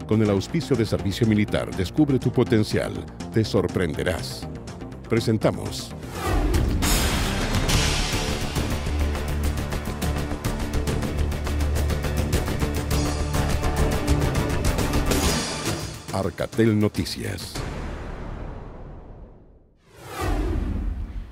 Con el auspicio de Servicio Militar, descubre tu potencial. Te sorprenderás. Presentamos Arcatel Noticias.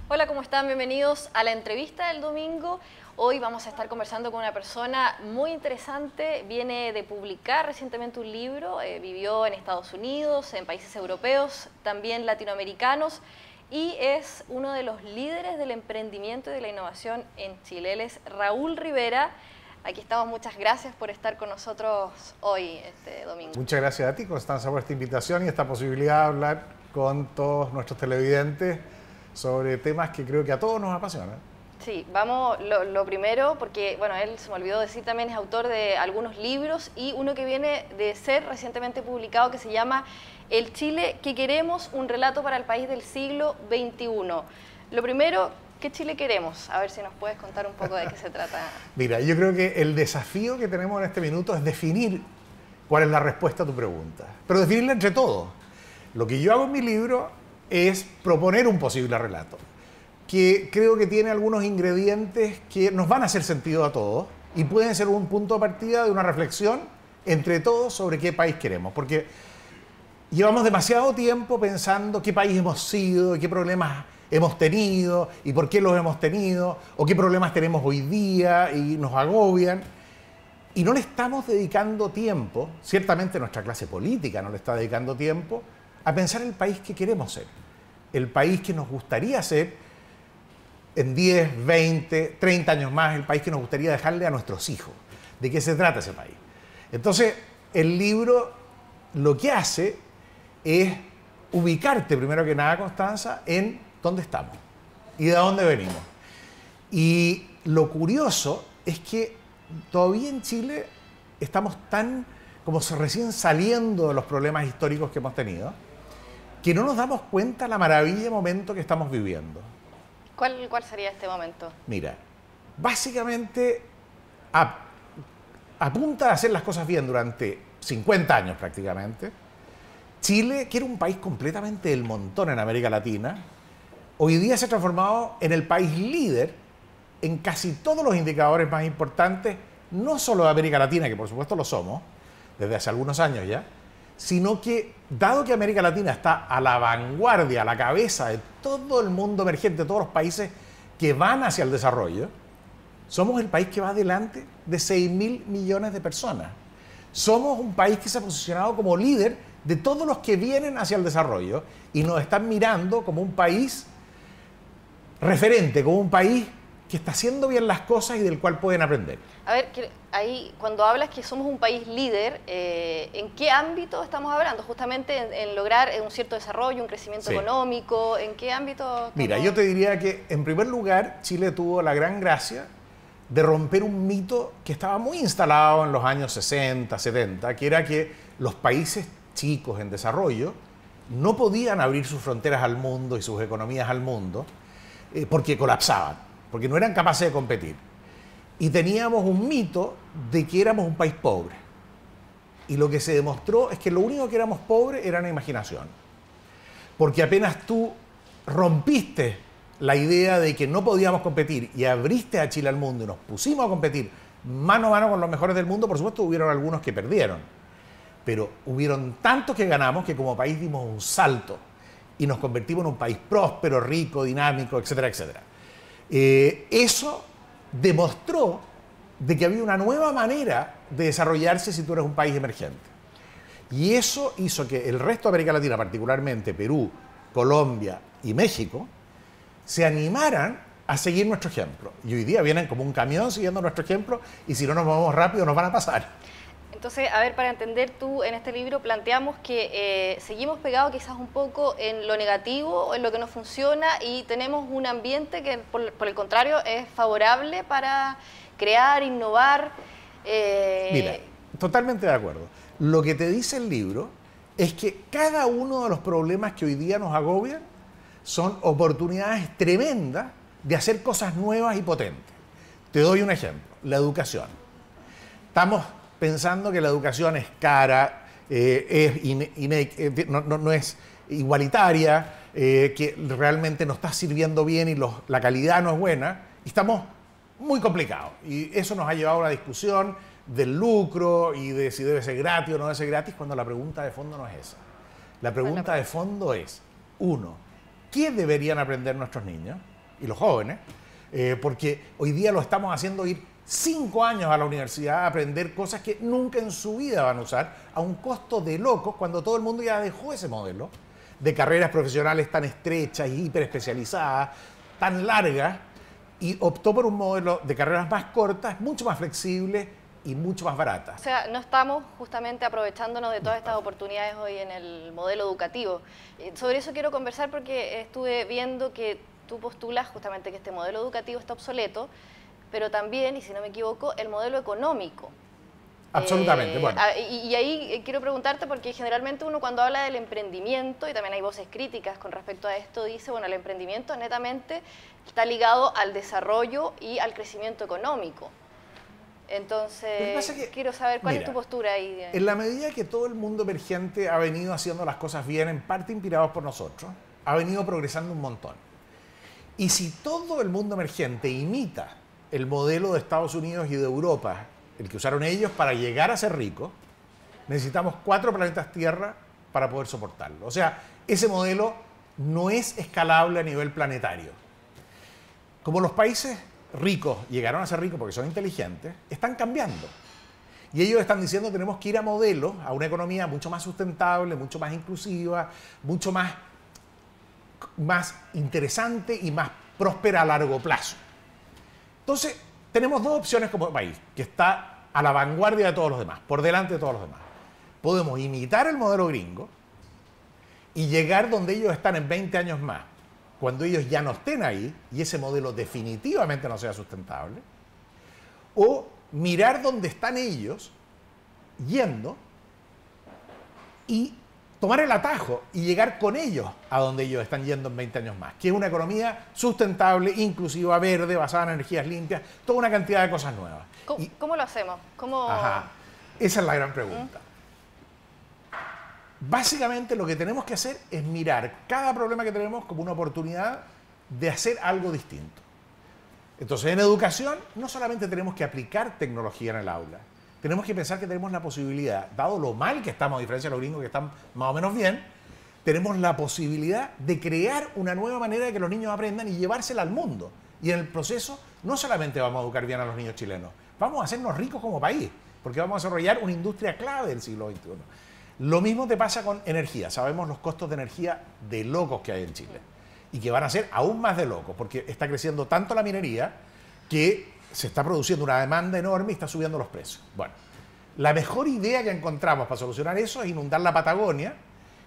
Hola, ¿cómo están? Bienvenidos a la entrevista del domingo. Hoy vamos a estar conversando con una persona muy interesante. Viene de publicar recientemente un libro, vivió en Estados Unidos, en países europeos, también latinoamericanos, y es uno de los líderes del emprendimiento y de la innovación en Chile. Él es Raúl Rivera. Aquí estamos, muchas gracias por estar con nosotros hoy, este domingo. Muchas gracias a ti, Constanza, por esta invitación y esta posibilidad de hablar con todos nuestros televidentes sobre temas que creo que a todos nos apasionan. Sí, vamos, lo primero, porque bueno, él, se me olvidó decir, también es autor de algunos libros y uno que viene de ser recientemente publicado que se llama El Chile que queremos, un relato para el país del siglo XXI. Lo primero, ¿qué Chile queremos? A ver si nos puedes contar un poco de qué se trata. Mira, yo creo que el desafío que tenemos en este minuto es definir cuál es la respuesta a tu pregunta, pero definirla entre todos. Lo que yo hago en mi libro es proponer un posible relato, que creo que tiene algunos ingredientes que nos van a hacer sentido a todos y pueden ser un punto de partida de una reflexión entre todos sobre qué país queremos, porque llevamos demasiado tiempo pensando qué país hemos sido y qué problemas hemos tenido y por qué los hemos tenido o qué problemas tenemos hoy día y nos agobian y no le estamos dedicando tiempo, ciertamente nuestra clase política no le está dedicando tiempo a pensar el país que queremos ser, el país que nos gustaría ser en 10, 20, 30 años más, el país que nos gustaría dejarle a nuestros hijos. ¿De qué se trata ese país? Entonces, el libro lo que hace es ubicarte, primero que nada, Constanza, en dónde estamos y de dónde venimos. Y lo curioso es que todavía en Chile estamos tan como recién saliendo de los problemas históricos que hemos tenido, que no nos damos cuenta la maravilla de momento que estamos viviendo. ¿Cuál sería este momento? Mira, básicamente a punta de hacer las cosas bien durante 50 años prácticamente, Chile, que era un país completamente del montón en América Latina, hoy día se ha transformado en el país líder en casi todos los indicadores más importantes, no solo de América Latina, que por supuesto lo somos, desde hace algunos años ya, sino que, dado que América Latina está a la vanguardia, a la cabeza de todo el mundo emergente, todos los países que van hacia el desarrollo, somos el país que va adelante de 6.000 millones de personas. Somos un país que se ha posicionado como líder de todos los que vienen hacia el desarrollo y nos están mirando como un país referente, como un país que está haciendo bien las cosas y del cual pueden aprender. A ver, ahí cuando hablas que somos un país líder, ¿en qué ámbito estamos hablando? Justamente en lograr un cierto desarrollo, un crecimiento económico, ¿en qué ámbito? Mira, yo te diría que en primer lugar Chile tuvo la gran gracia de romper un mito que estaba muy instalado en los años 60, 70, que era que los países chicos en desarrollo no podían abrir sus fronteras al mundo y sus economías al mundo porque colapsaban, porque no eran capaces de competir. Y teníamos un mito de que éramos un país pobre. Y lo que se demostró es que lo único que éramos pobres era la imaginación. Porque apenas tú rompiste la idea de que no podíamos competir y abriste a Chile al mundo y nos pusimos a competir mano a mano con los mejores del mundo, por supuesto hubieron algunos que perdieron. Pero hubieron tantos que ganamos que como país dimos un salto y nos convertimos en un país próspero, rico, dinámico, etcétera, etcétera. Eso demostró de que había una nueva manera de desarrollarse si tú eres un país emergente. Y eso hizo que el resto de América Latina, particularmente Perú, Colombia y México, se animaran a seguir nuestro ejemplo. Y hoy día vienen como un camión siguiendo nuestro ejemplo y si no nos movemos rápido nos van a pasar. Entonces, a ver, para entender, tú en este libro planteamos que seguimos pegados quizás un poco en lo negativo, en lo que no funciona, y tenemos un ambiente que, por el contrario, es favorable para crear, innovar. Mira, totalmente de acuerdo. Lo que te dice el libro es que cada uno de los problemas que hoy día nos agobian son oportunidades tremendas de hacer cosas nuevas y potentes. Te doy un ejemplo, la educación. Estamos pensando que la educación es cara, no es igualitaria, que realmente no está sirviendo bien y la calidad no es buena, y estamos muy complicados. Y eso nos ha llevado a una discusión del lucro y de si debe ser gratis o no debe ser gratis, cuando la pregunta de fondo no es esa. La pregunta de fondo es, uno, ¿qué deberían aprender nuestros niños y los jóvenes? Porque hoy día lo estamos haciendo ir 5 años a la universidad a aprender cosas que nunca en su vida van a usar a un costo de locos, cuando todo el mundo ya dejó ese modelo de carreras profesionales tan estrechas y hiperespecializadas, tan largas, y optó por un modelo de carreras más cortas, mucho más flexible y mucho más baratas. O sea, no estamos justamente aprovechándonos de todas estas oportunidades hoy en el modelo educativo. Sobre eso quiero conversar porque estuve viendo que tú postulas justamente que este modelo educativo está obsoleto, pero también, y si no me equivoco, el modelo económico. Absolutamente, bueno. Y ahí quiero preguntarte, porque generalmente uno cuando habla del emprendimiento, y también hay voces críticas con respecto a esto, dice, bueno, el emprendimiento netamente está ligado al desarrollo y al crecimiento económico. Entonces, quiero saber cuál es tu postura ahí. En la medida que todo el mundo emergente ha venido haciendo las cosas bien, en parte inspirados por nosotros, ha venido progresando un montón. Y si todo el mundo emergente imita el modelo de Estados Unidos y de Europa, el que usaron ellos para llegar a ser ricos, necesitamos 4 planetas Tierra para poder soportarlo. O sea, ese modelo no es escalable a nivel planetario. Como los países ricos llegaron a ser ricos porque son inteligentes, están cambiando. Y ellos están diciendo que tenemos que ir a modelos, a una economía mucho más sustentable, mucho más inclusiva, mucho más interesante y más próspera a largo plazo. Entonces, tenemos 2 opciones como país, que está a la vanguardia de todos los demás, por delante de todos los demás. Podemos imitar el modelo gringo y llegar donde ellos están en 20 años más, cuando ellos ya no estén ahí y ese modelo definitivamente no sea sustentable, o mirar dónde están ellos yendo y tomar el atajo y llegar con ellos a donde ellos están yendo en 20 años más, que es una economía sustentable, inclusiva, verde, basada en energías limpias, toda una cantidad de cosas nuevas. ¿Cómo lo hacemos? Esa es la gran pregunta. Básicamente lo que tenemos que hacer es mirar cada problema que tenemos como una oportunidad de hacer algo distinto. Entonces, en educación no solamente tenemos que aplicar tecnología en el aula, tenemos que pensar que tenemos la posibilidad, dado lo mal que estamos, a diferencia de los gringos que están más o menos bien, tenemos la posibilidad de crear una nueva manera de que los niños aprendan y llevársela al mundo. Y en el proceso no solamente vamos a educar bien a los niños chilenos, vamos a hacernos ricos como país, porque vamos a desarrollar una industria clave del siglo XXI. Lo mismo te pasa con energía. Sabemos los costos de energía de locos que hay en Chile y que van a ser aún más de locos, porque está creciendo tanto la minería que se está produciendo una demanda enorme y está subiendo los precios. Bueno, la mejor idea que encontramos para solucionar eso es inundar la Patagonia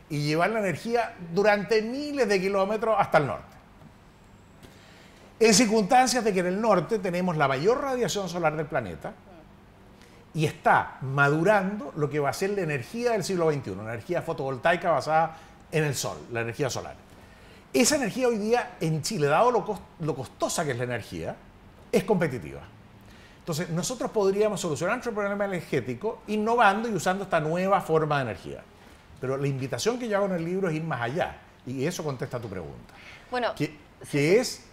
y llevar la energía durante miles de kilómetros hasta el norte. En circunstancias de que en el norte tenemos la mayor radiación solar del planeta y está madurando lo que va a ser la energía del siglo XXI, una energía fotovoltaica basada en el sol, la energía solar. Esa energía hoy día en Chile, dado lo costosa que es la energía, es competitiva. Entonces, nosotros podríamos solucionar nuestro problema energético innovando y usando esta nueva forma de energía. Pero la invitación que yo hago en el libro es ir más allá, y eso contesta a tu pregunta. Bueno, que es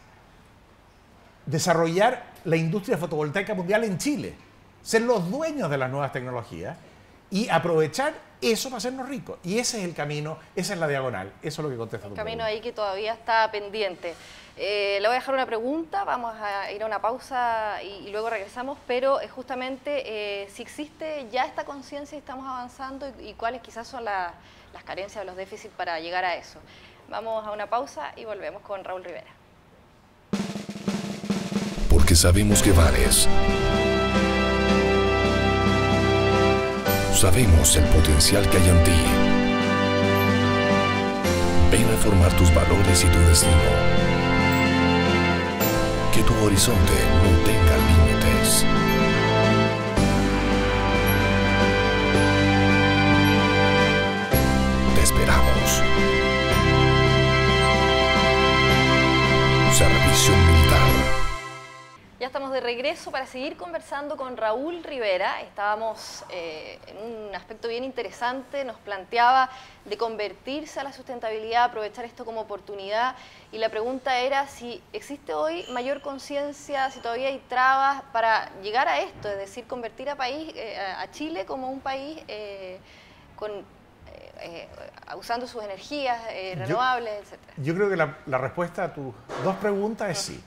desarrollar la industria fotovoltaica mundial en Chile, ser los dueños de las nuevas tecnologías y aprovechar eso para hacernos ricos. Y ese es el camino, esa es la diagonal, eso es lo que contesta tu pregunta. Camino ahí que todavía está pendiente. Le voy a dejar una pregunta, vamos a ir a una pausa y luego regresamos, pero justamente si existe ya esta conciencia y estamos avanzando y cuáles quizás son las carencias o los déficits para llegar a eso. Vamos a una pausa y volvemos con Raúl Rivera. Porque sabemos que vales. Sabemos el potencial que hay en ti. Ven a formar tus valores y tu destino. Que tu horizonte no tenga límites. Te esperamos. Servicio Militar. Ya estamos de regreso para seguir conversando con Raúl Rivera. Estábamos en un aspecto bien interesante, nos planteaba de convertirse a la sustentabilidad, aprovechar esto como oportunidad, y la pregunta era si existe hoy mayor conciencia, si todavía hay trabas para llegar a esto, es decir, convertir a Chile como un país usando sus energías renovables, etc. Yo creo que la respuesta a tus dos preguntas es sí.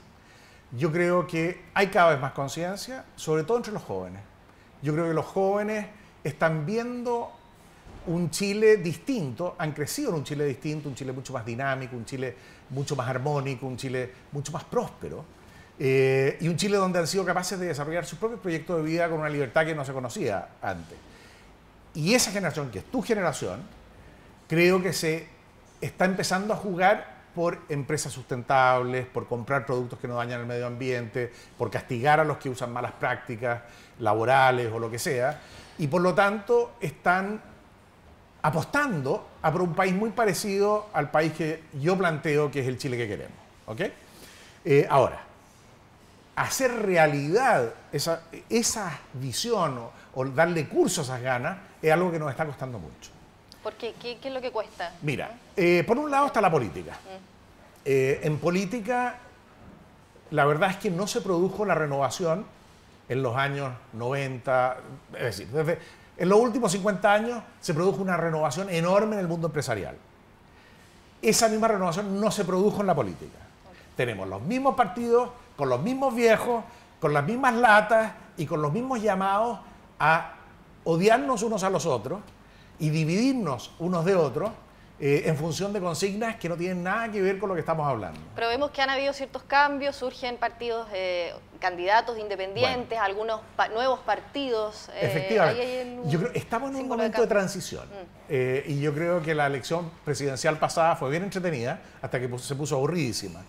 Yo creo que hay cada vez más conciencia, sobre todo entre los jóvenes. Yo creo que los jóvenes están viendo un Chile distinto, han crecido en un Chile distinto, un Chile mucho más dinámico, un Chile mucho más armónico, un Chile mucho más próspero, y un Chile donde han sido capaces de desarrollar sus propios proyectos de vida con una libertad que no se conocía antes. Y esa generación, que es tu generación, creo que se está empezando a jugar por empresas sustentables, por comprar productos que no dañan el medio ambiente, por castigar a los que usan malas prácticas laborales o lo que sea, y por lo tanto están apostando a por un país muy parecido al país que yo planteo que es el Chile que queremos. ¿Ok? Ahora, hacer realidad esa visión o darle curso a esas ganas es algo que nos está costando mucho. ¿Por qué? ¿Qué es lo que cuesta? Mira, por un lado está la política. En política, la verdad es que no se produjo la renovación en los años 90, es decir, en los últimos 50 años se produjo una renovación enorme en el mundo empresarial. Esa misma renovación no se produjo en la política. Tenemos los mismos partidos, con los mismos viejos, con las mismas latas y con los mismos llamados a odiarnos unos a los otros y dividirnos unos de otros en función de consignas que no tienen nada que ver con lo que estamos hablando. Pero vemos que han habido ciertos cambios, surgen partidos, candidatos independientes, bueno, algunos nuevos partidos. Efectivamente. Yo creo que estamos en un momento de transición. Y yo creo que la elección presidencial pasada fue bien entretenida hasta que se puso aburridísima.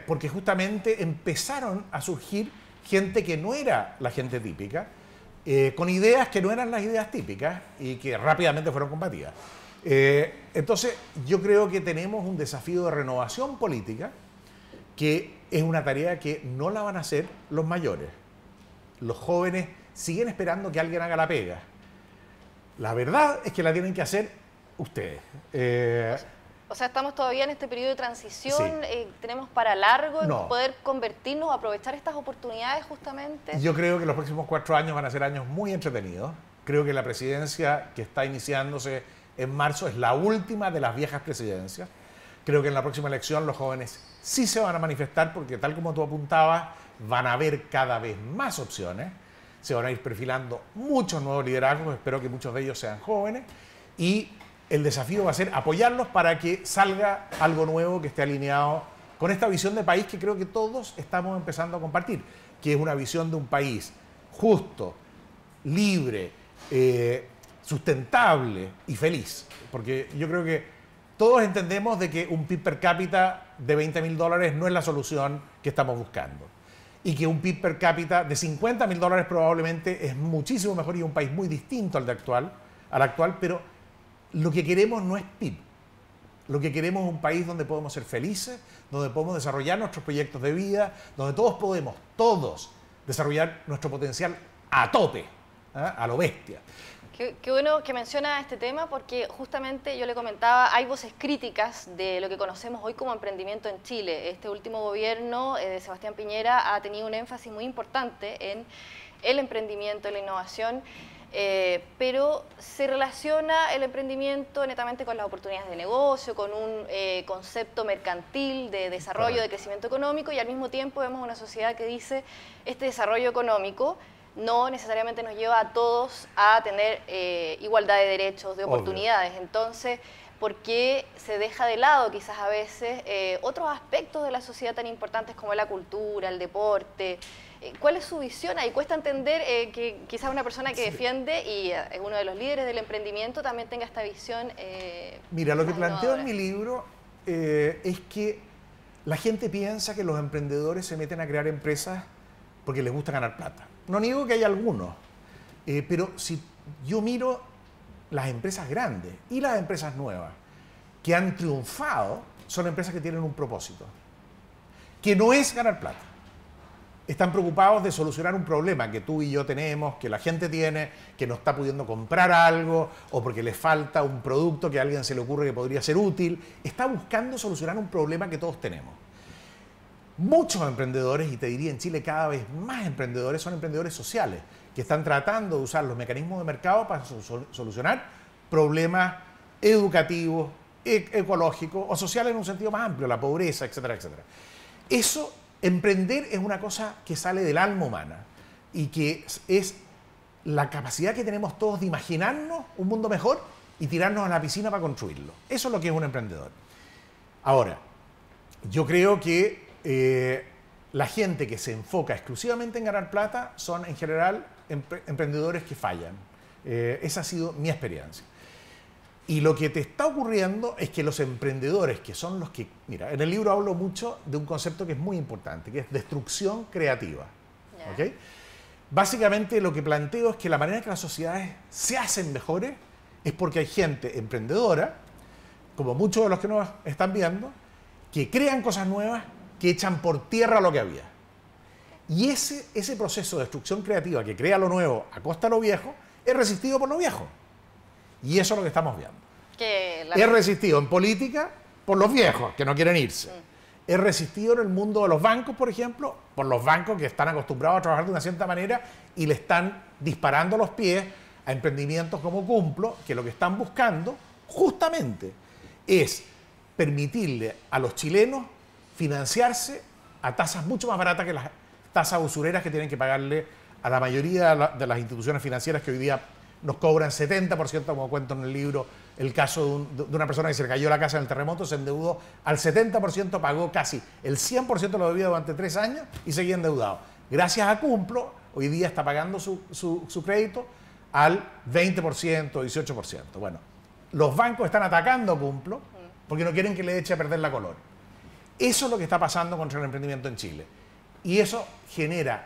Porque justamente empezaron a surgir gente que no era la gente típica, con ideas que no eran las ideas típicas y que rápidamente fueron combatidas. Entonces, yo creo que tenemos un desafío de renovación política que es una tarea que no la van a hacer los mayores. Los jóvenes siguen esperando que alguien haga la pega. La verdad es que la tienen que hacer ustedes. O sea, estamos todavía en este periodo de transición, Sí. Tenemos para largo No. poder convertirnos, aprovechar estas oportunidades justamente. Yo creo que los próximos 4 años van a ser años muy entretenidos. Creo que la presidencia que está iniciándose en marzo es la última de las viejas presidencias. Creo que en la próxima elección los jóvenes sí se van a manifestar porque, tal como tú apuntabas, van a haber cada vez más opciones. Se van a ir perfilando muchos nuevos liderazgos, espero que muchos de ellos sean jóvenes, y el desafío va a ser apoyarlos para que salga algo nuevo que esté alineado con esta visión de país que creo que todos estamos empezando a compartir, que es una visión de un país justo, libre, sustentable y feliz. Porque yo creo que todos entendemos de que un PIB per cápita de $20.000 no es la solución que estamos buscando. Y que un PIB per cápita de $50.000 probablemente es muchísimo mejor y es un país muy distinto al actual, pero lo que queremos no es PIB. Lo que queremos es un país donde podemos ser felices, donde podemos desarrollar nuestros proyectos de vida, donde todos podemos desarrollar nuestro potencial a tope, a lo bestia. Qué bueno que menciona este tema, porque justamente yo le comentaba, hay voces críticas de lo que conocemos hoy como emprendimiento en Chile. Este último gobierno de Sebastián Piñera ha tenido un énfasis muy importante en el emprendimiento, en la innovación, pero se relaciona el emprendimiento netamente con las oportunidades de negocio, con un concepto mercantil de desarrollo, de crecimiento económico, y al mismo tiempo vemos una sociedad que dice este desarrollo económico no necesariamente nos lleva a todos a tener igualdad de derechos, de oportunidades. Obvio. Entonces, ¿por qué se deja de lado quizás a veces otros aspectos de la sociedad tan importantes como la cultura, el deporte? ¿Cuál es su visión? Ahí cuesta entender que quizás una persona que defiende y es uno de los líderes del emprendimiento también tenga esta visión. Mira, lo que planteo en mi libro es que la gente piensa que los emprendedores se meten a crear empresas porque les gusta ganar plata. No niego que hay algunos, pero si yo miro las empresas grandes y las empresas nuevas que han triunfado, son empresas que tienen un propósito, que no es ganar plata. están preocupados de solucionar un problema que tú y yo tenemos, que la gente tiene, que no está pudiendo comprar algo o porque le falta un producto que a alguien se le ocurre que podría ser útil. Está buscando solucionar un problema que todos tenemos. Muchos emprendedores, y te diría en Chile cada vez más emprendedores, son emprendedores sociales, que están tratando de usar los mecanismos de mercado para solucionar problemas educativos, ecológicos o sociales en un sentido más amplio, la pobreza, etcétera, etcétera. Eso, emprender es una cosa que sale del alma humana y que es la capacidad que tenemos todos de imaginarnos un mundo mejor y tirarnos a la piscina para construirlo. Eso es lo que es un emprendedor. Ahora, yo creo que la gente que se enfoca exclusivamente en ganar plata son en general emprendedores que fallan. Esa ha sido mi experiencia. Y lo que te está ocurriendo es que los emprendedores, que son los que... Mira, en el libro hablo mucho de un concepto que es muy importante, que es destrucción creativa. Yeah. ¿Okay? Básicamente lo que planteo es que la manera en que las sociedades se hacen mejores es porque hay gente emprendedora, como muchos de los que nos están viendo, que crean cosas nuevas, que echan por tierra lo que había. Y ese proceso de destrucción creativa que crea lo nuevo a costa de lo viejo, es resistido por lo viejo. Y eso es lo que estamos viendo. Es resistido en política por los viejos, que no quieren irse. Es resistido en el mundo de los bancos, por ejemplo, por los bancos que están acostumbrados a trabajar de una cierta manera y le están disparando los pies a emprendimientos como Cumplo, que lo que están buscando justamente es permitirle a los chilenos financiarse a tasas mucho más baratas que las tasas usureras que tienen que pagarle a la mayoría de las instituciones financieras que hoy día nos cobran 70%, como cuento en el libro, el caso de una persona que se le cayó la casa en el terremoto, se endeudó al 70%, pagó casi el 100% lo debido durante 3 años y seguía endeudado. Gracias a Cumplo, hoy día está pagando su crédito al 20%, 18%. Bueno, los bancos están atacando a Cumplo porque no quieren que le eche a perder la color. Eso es lo que está pasando contra el emprendimiento en Chile. Y eso genera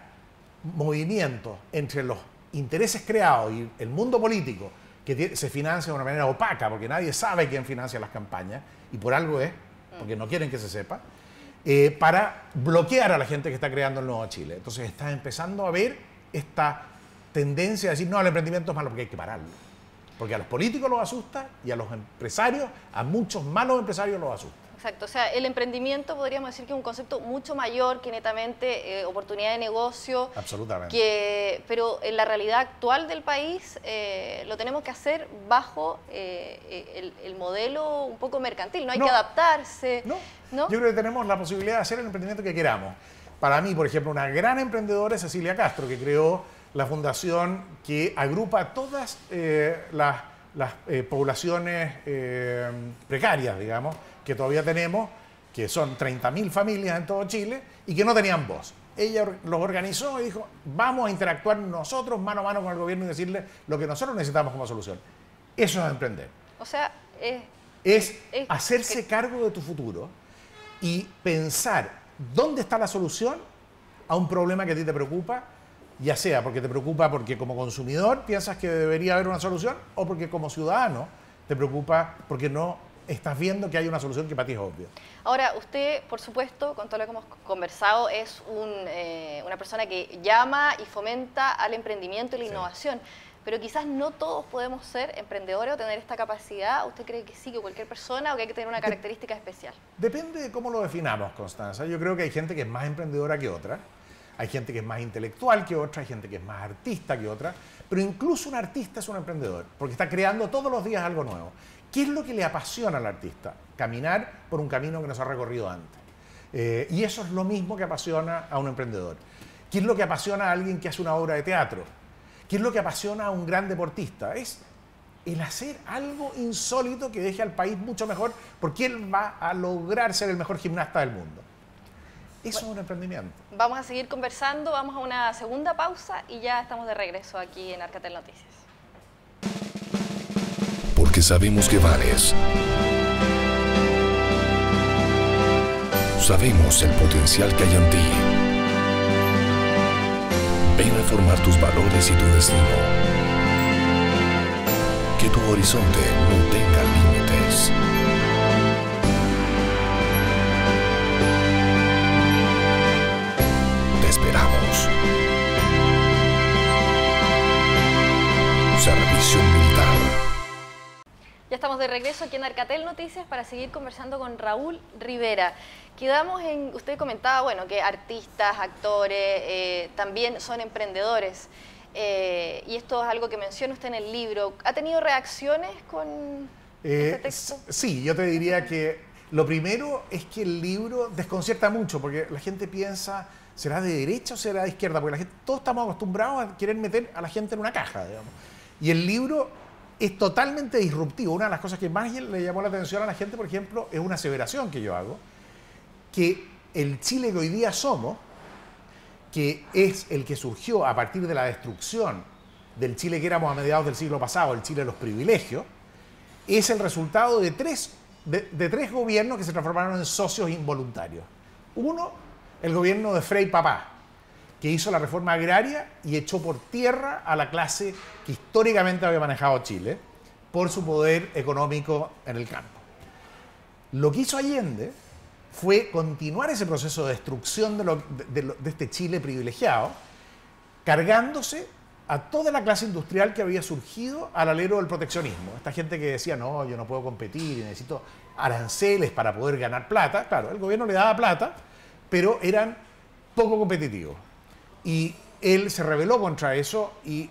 movimientos entre los intereses creados y el mundo político que se financia de una manera opaca, porque nadie sabe quién financia las campañas, y por algo es, porque no quieren que se sepa, para bloquear a la gente que está creando el nuevo Chile. Entonces está empezando a ver esta tendencia a decir, no, el emprendimiento es malo porque hay que pararlo. Porque a los políticos los asusta y a los empresarios, a muchos malos empresarios los asusta. Exacto, o sea, el emprendimiento podríamos decir que es un concepto mucho mayor que netamente oportunidad de negocio. Absolutamente. Pero en la realidad actual del país lo tenemos que hacer bajo el modelo un poco mercantil, no hay que adaptarse. ¿No? Yo creo que tenemos la posibilidad de hacer el emprendimiento que queramos. Para mí, por ejemplo, una gran emprendedora es Cecilia Castro, que creó la fundación que agrupa a todas las poblaciones precarias, digamos, que todavía tenemos, que son 30.000 familias en todo Chile y que no tenían voz. Ella los organizó y dijo, vamos a interactuar nosotros mano a mano con el gobierno y decirle lo que nosotros necesitamos como solución. Eso es emprender. O sea, es hacerse cargo de tu futuro y pensar dónde está la solución a un problema que a ti te preocupa, ya sea porque te preocupa porque como consumidor piensas que debería haber una solución o porque como ciudadano te preocupa porque no estás viendo que hay una solución que para ti es obvia. Ahora, usted, por supuesto, con todo lo que hemos conversado, es una persona que llama y fomenta al emprendimiento y la innovación, pero quizás no todos podemos ser emprendedores o tener esta capacidad. ¿Usted cree que sí, que cualquier persona, o que hay que tener una característica especial? Depende de cómo lo definamos, Constanza. Yo creo que hay gente que es más emprendedora que otra, hay gente que es más intelectual que otra, hay gente que es más artista que otra, pero incluso un artista es un emprendedor, porque está creando todos los días algo nuevo. ¿Qué es lo que le apasiona al artista? Caminar por un camino que no se ha recorrido antes. Y eso es lo mismo que apasiona a un emprendedor. ¿Qué es lo que apasiona a alguien que hace una obra de teatro? ¿Qué es lo que apasiona a un gran deportista? Es el hacer algo insólito que deje al país mucho mejor, porque él va a lograr ser el mejor gimnasta del mundo. Eso es un emprendimiento. Vamos a seguir conversando, vamos a una segunda pausa y ya estamos de regreso aquí en Arcatel Noticias. Porque sabemos que vales. Sabemos el potencial que hay en ti. Ven a formar tus valores y tu destino. Que tu horizonte no tenga límites. Te esperamos. servicio militar. Ya estamos de regreso aquí en Arcatel Noticias para seguir conversando con Raúl Rivera. Quedamos en, usted comentaba, bueno, que artistas, actores, también son emprendedores. Y esto es algo que menciona usted en el libro. ¿Ha tenido reacciones con este texto? Sí, yo te diría que lo primero es que el libro desconcierta mucho, porque la gente piensa, ¿será de derecha o será de izquierda? Porque la gente, todos estamos acostumbrados a querer meter a la gente en una caja, digamos. Y el libro es totalmente disruptivo. Una de las cosas que más le llamó la atención a la gente, por ejemplo, es una aseveración que yo hago, que el Chile que hoy día somos, que es el que surgió a partir de la destrucción del Chile que éramos a mediados del siglo pasado, el Chile de los privilegios, es el resultado de tres gobiernos que se transformaron en socios involuntarios. Uno, el gobierno de Frei Papá, que hizo la reforma agraria y echó por tierra a la clase que históricamente había manejado Chile por su poder económico en el campo. Lo que hizo Allende fue continuar ese proceso de destrucción de este Chile privilegiado, cargándose a toda la clase industrial que había surgido al alero del proteccionismo. Esta gente que decía, no, yo no puedo competir, necesito aranceles para poder ganar plata. Claro, el gobierno le daba plata, pero eran poco competitivos. Y él se rebeló contra eso y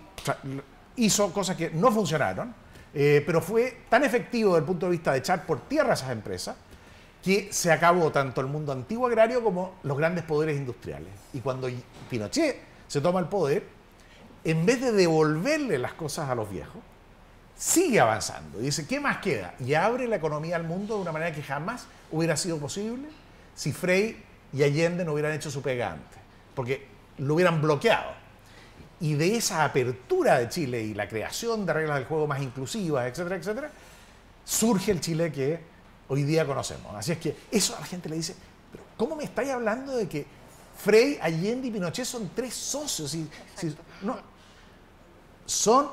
hizo cosas que no funcionaron, pero fue tan efectivo desde el punto de vista de echar por tierra a esas empresas que se acabó tanto el mundo antiguo agrario como los grandes poderes industriales. Y cuando Pinochet se toma el poder, en vez de devolverle las cosas a los viejos, sigue avanzando. Y dice, ¿qué más queda? Y abre la economía al mundo de una manera que jamás hubiera sido posible si Frei y Allende no hubieran hecho su pega antes. Porque lo hubieran bloqueado. Y de esa apertura de Chile y la creación de reglas del juego más inclusivas, etcétera, etcétera, surge el Chile que hoy día conocemos. Así es que eso a la gente le dice, pero ¿cómo me estáis hablando de que Frei, Allende y Pinochet son tres socios? No, son,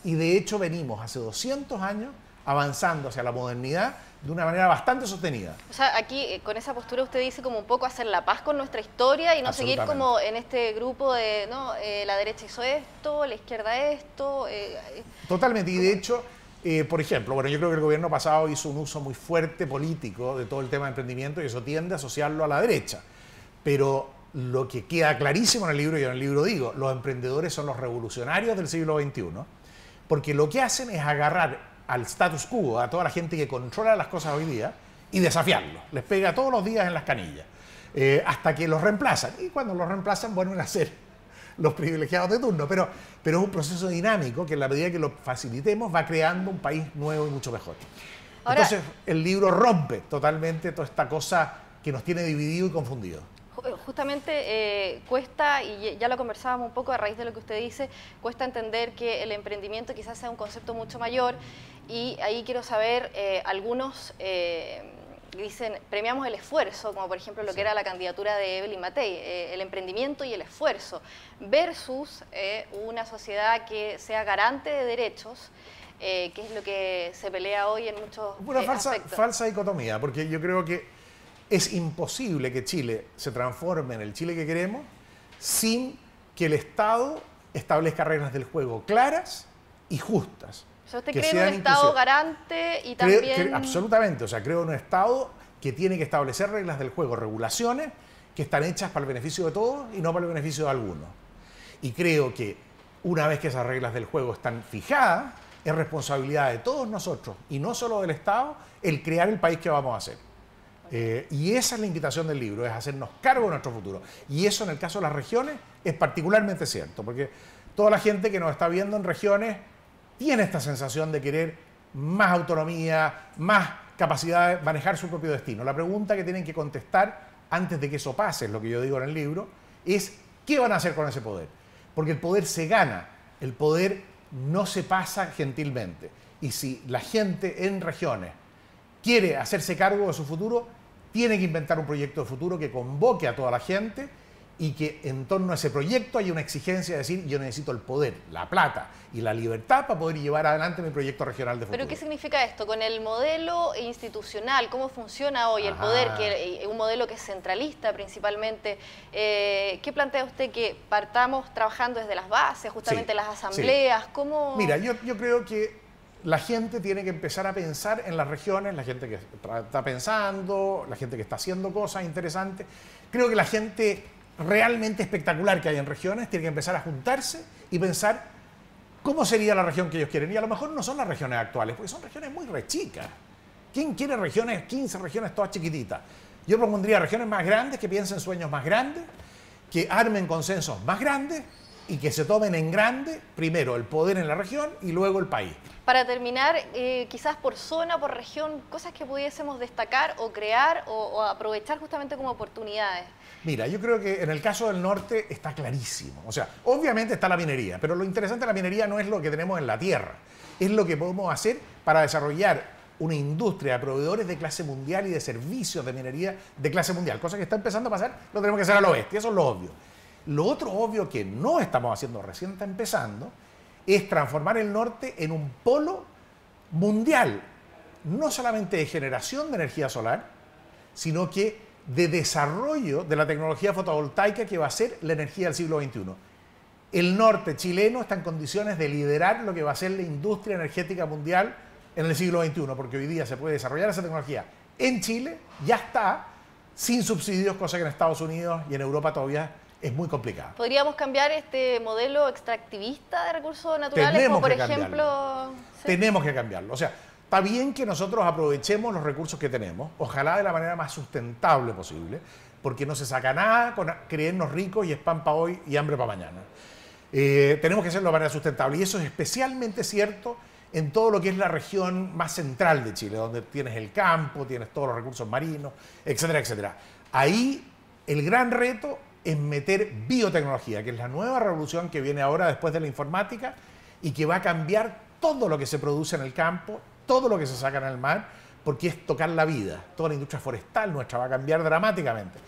y de hecho venimos hace 200 años avanzando hacia la modernidad de una manera bastante sostenida. O sea, aquí con esa postura usted dice como un poco hacer la paz con nuestra historia y no seguir como en este grupo de, ¿no? La derecha hizo esto, la izquierda esto. Totalmente, y de hecho, por ejemplo, bueno, yo creo que el gobierno pasado hizo un uso muy fuerte político de todo el tema de emprendimiento y eso tiende a asociarlo a la derecha. Pero lo que queda clarísimo en el libro, y en el libro digo, los emprendedores son los revolucionarios del siglo XXI, porque lo que hacen es agarrar al status quo, a toda la gente que controla las cosas hoy día, y desafiarlos. Les pega todos los días en las canillas, hasta que los reemplazan. Y cuando los reemplazan vuelven a ser los privilegiados de turno. Pero es un proceso dinámico que en la medida que lo facilitemos va creando un país nuevo y mucho mejor. Ahora, entonces el libro rompe totalmente toda esta cosa que nos tiene dividido y confundido. Justamente cuesta, y ya lo conversábamos un poco a raíz de lo que usted dice, cuesta entender que el emprendimiento quizás sea un concepto mucho mayor, y ahí quiero saber, algunos dicen, premiamos el esfuerzo, como por ejemplo lo que era la candidatura de Evelyn Matei, el emprendimiento y el esfuerzo, versus una sociedad que sea garante de derechos, que es lo que se pelea hoy en muchos aspectos. Falsa dicotomía, porque yo creo que es imposible que Chile se transforme en el Chile que queremos sin que el Estado establezca reglas del juego claras y justas. O sea, ¿usted cree en un Estado garante y también...? Absolutamente. O sea, creo en un Estado que tiene que establecer reglas del juego, regulaciones que están hechas para el beneficio de todos y no para el beneficio de algunos. Y creo que una vez que esas reglas del juego están fijadas, es responsabilidad de todos nosotros, y no solo del Estado, el crear el país que vamos a hacer. Y esa es la invitación del libro, es hacernos cargo de nuestro futuro. Y eso en el caso de las regiones es particularmente cierto, porque toda la gente que nos está viendo en regiones tiene esta sensación de querer más autonomía, más capacidad de manejar su propio destino. La pregunta que tienen que contestar antes de que eso pase, es lo que yo digo en el libro, es ¿qué van a hacer con ese poder? Porque el poder se gana, el poder no se pasa gentilmente. Y si la gente en regiones quiere hacerse cargo de su futuro, tiene que inventar un proyecto de futuro que convoque a toda la gente y que en torno a ese proyecto hay una exigencia de decir yo necesito el poder, la plata y la libertad para poder llevar adelante mi proyecto regional de futuro. ¿Pero qué significa esto? Con el modelo institucional, ¿cómo funciona hoy el poder? Que un modelo que es centralista principalmente. ¿Qué plantea usted que partamos trabajando desde las bases, justamente las asambleas? ¿Cómo? Mira, yo creo que la gente tiene que empezar a pensar en las regiones, la gente que está pensando, la gente que está haciendo cosas interesantes. Creo que la gente realmente espectacular que hay en regiones tiene que empezar a juntarse y pensar cómo sería la región que ellos quieren. Y a lo mejor no son las regiones actuales, porque son regiones muy rechicas. ¿Quién quiere regiones, 15 regiones todas chiquititas? Yo propondría regiones más grandes, que piensen sueños más grandes, que armen consensos más grandes y que se tomen en grande, primero el poder en la región y luego el país. Para terminar, quizás por zona, por región, cosas que pudiésemos destacar o crear o aprovechar justamente como oportunidades. Mira, yo creo que en el caso del norte está clarísimo. O sea, obviamente está la minería, pero lo interesante de la minería no es lo que tenemos en la tierra, es lo que podemos hacer para desarrollar una industria de proveedores de clase mundial y de servicios de minería de clase mundial, cosa que está empezando a pasar, lo tenemos que hacer al oeste, eso es lo obvio. Lo otro obvio que no estamos haciendo, recién está empezando, es transformar el norte en un polo mundial, no solamente de generación de energía solar, sino que de desarrollo de la tecnología fotovoltaica que va a ser la energía del siglo XXI. El norte chileno está en condiciones de liderar lo que va a ser la industria energética mundial en el siglo XXI, porque hoy día se puede desarrollar esa tecnología en Chile, ya está, sin subsidios, cosa que en Estados Unidos y en Europa todavía es muy complicado. ¿Podríamos cambiar este modelo extractivista de recursos naturales, como por ejemplo? ¿Sí? Tenemos que cambiarlo. O sea, está bien que nosotros aprovechemos los recursos que tenemos, ojalá de la manera más sustentable posible, porque no se saca nada con creernos ricos y es pan para hoy y hambre para mañana. Tenemos que hacerlo de manera sustentable y eso es especialmente cierto en todo lo que es la región más central de Chile, donde tienes el campo, tienes todos los recursos marinos, etcétera, etcétera. Ahí el gran reto es meter biotecnología, que es la nueva revolución que viene ahora después de la informática y que va a cambiar todo lo que se produce en el campo, todo lo que se saca en el mar, porque es tocar la vida. Toda la industria forestal nuestra va a cambiar dramáticamente.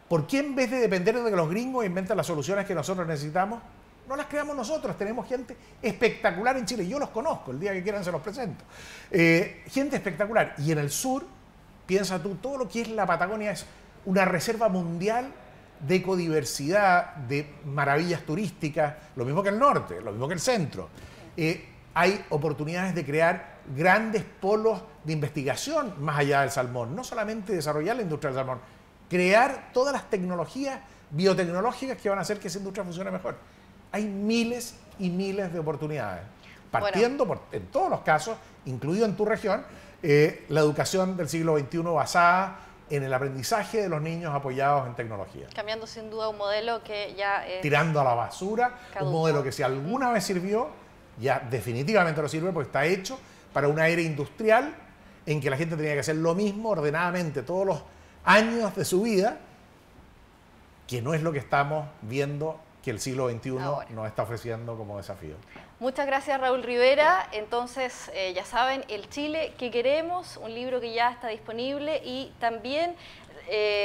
¿Por qué en vez de depender de que los gringos inventen las soluciones que nosotros necesitamos, no las creamos nosotros? Tenemos gente espectacular en Chile, yo los conozco, el día que quieran se los presento. Gente espectacular. Y en el sur, piensa tú, todo lo que es la Patagonia es una reserva mundial de ecodiversidad, de maravillas turísticas, lo mismo que el norte, lo mismo que el centro. Hay oportunidades de crear grandes polos de investigación más allá del salmón, no solamente desarrollar la industria del salmón, crear todas las tecnologías biotecnológicas que van a hacer que esa industria funcione mejor. Hay miles y miles de oportunidades, partiendo en todos los casos, incluido en tu región, la educación del siglo XXI basada en el aprendizaje de los niños apoyados en tecnología. Cambiando sin duda un modelo que ya es tirando a la basura, caduco. Un modelo que si alguna vez sirvió, ya definitivamente lo sirve porque está hecho para una era industrial en que la gente tenía que hacer lo mismo ordenadamente todos los años de su vida, que no es lo que estamos viendo que el siglo XXI nos está ofreciendo como desafío. Muchas gracias, Raúl Rivera. Entonces, ya saben, El Chile que queremos, un libro que ya está disponible y también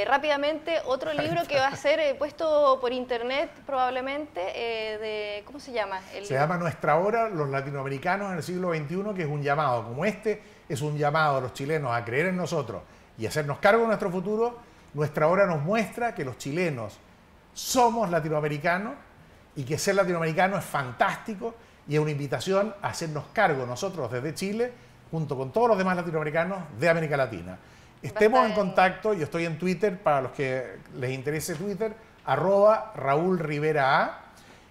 rápidamente otro libro que va a ser puesto por internet probablemente, ¿cómo se llama? Se llama Nuestra Hora, los latinoamericanos en el siglo XXI, que es un llamado, como este es un llamado a los chilenos a creer en nosotros y hacernos cargo de nuestro futuro. Nuestra Hora nos muestra que los chilenos somos latinoamericanos y que ser latinoamericano es fantástico y es una invitación a hacernos cargo nosotros desde Chile, junto con todos los demás latinoamericanos de América Latina. Estemos en contacto, yo estoy en Twitter, para los que les interese Twitter, @RaúlRiveraA,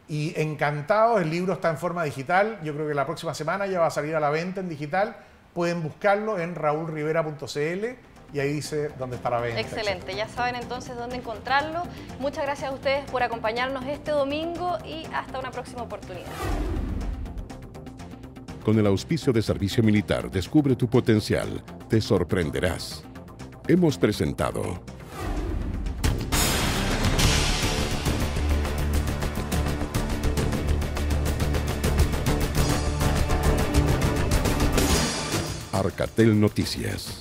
y encantado, el libro está en forma digital, yo creo que la próxima semana ya va a salir a la venta en digital, pueden buscarlo en raulrivera.cl y ahí dice dónde está la venta. Excelente, ya saben entonces dónde encontrarlo. Muchas gracias a ustedes por acompañarnos este domingo y hasta una próxima oportunidad. Con el auspicio de Servicio Militar, descubre tu potencial, te sorprenderás. Hemos presentado Arcatel Noticias.